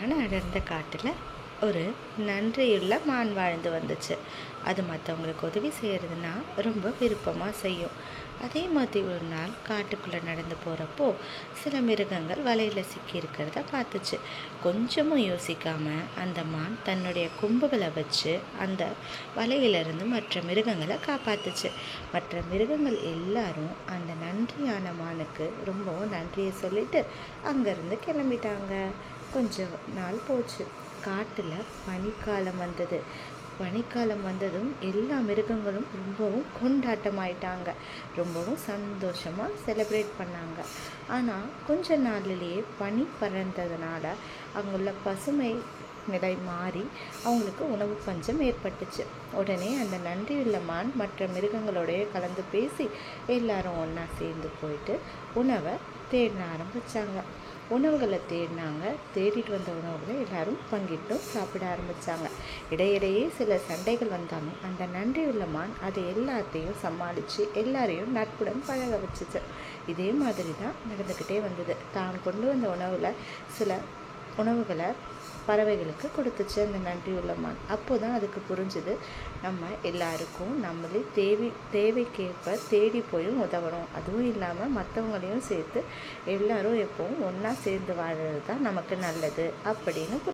அடர்த்தியான அடர்ந்த காட்டில் ஒரு நன்றியுள்ள மான் வாழ்ந்து வந்துச்சு. அது மற்றவங்களுக்கு உதவி செய்கிறதுனா ரொம்ப விருப்பமாக செய்யும். அதே மாதிரி ஒரு நாள் காட்டுக்குள்ளே நடந்து போகிறப்போ சில மிருகங்கள் வலையில் சிக்கி இருக்கிறத பார்த்துச்சு. கொஞ்சமும் யோசிக்காமல் அந்த மான் தன்னுடைய கொம்புகளை வச்சு அந்த வலையிலிருந்து மற்ற மிருகங்களை காப்பாற்றுச்சு. மற்ற மிருகங்கள் எல்லாரும் அந்த நன்றியான மானுக்கு ரொம்பவும் நன்றியை சொல்லிட்டு அங்கேருந்து கிளம்பிட்டாங்க. கொஞ்ச நாள் போச்சு. காட்டில் பனிக்காலம் வந்தது. பனிக்காலம் வந்ததும் எல்லா மிருகங்களும் ரொம்பவும் கொண்டாட்டமாயிட்டாங்க. ரொம்பவும் சந்தோஷமாக செலிப்ரேட் பண்ணாங்க. ஆனால் கொஞ்ச நாள்லேயே பனி பறந்ததுனால அங்குள்ள பசுமை நிலை மாறி அவங்களுக்கு உணவு பஞ்சம் ஏற்பட்டுச்சு. உடனே அந்த நன்றியுள்ள மான் மற்ற மிருகங்களோடைய கலந்து பேசி எல்லாரும் ஒன்றா சேர்ந்து போயிட்டு உணவை தேட ஆரம்பித்தாங்க. உணவுகளை தேடினாங்க. தேடிட்டு வந்த உணவுகளை எல்லாரும் பங்கிட்டும் சாப்பிட ஆரம்பித்தாங்க. இடையிடையே சில சண்டைகள் வந்தாலும் அந்த நன்றியுள்ள மான் அதை எல்லாத்தையும் சமாளித்து எல்லாரையும் நட்புடன் பழக வச்சுச்சு. இதே மாதிரி தான் நடந்துக்கிட்டே வந்தது. தான் கொண்டு வந்த உணவில் சில உணவுகளை பறவைகளுக்கு கொடுத்துச்சு அந்த நன்றியுள்ள மான். அப்போ தான் அதுக்கு புரிஞ்சுது, நம்ம எல்லாருக்கும் நம்மளே தேவைக்கேற்ப தேடி போயும் உதவணும். அதுவும் இல்லாமல் மற்றவங்களையும் சேர்த்து எல்லாரும் எப்பவும் ஒன்றா சேர்ந்து வாழறது தான் நமக்கு நல்லது அப்படின்னு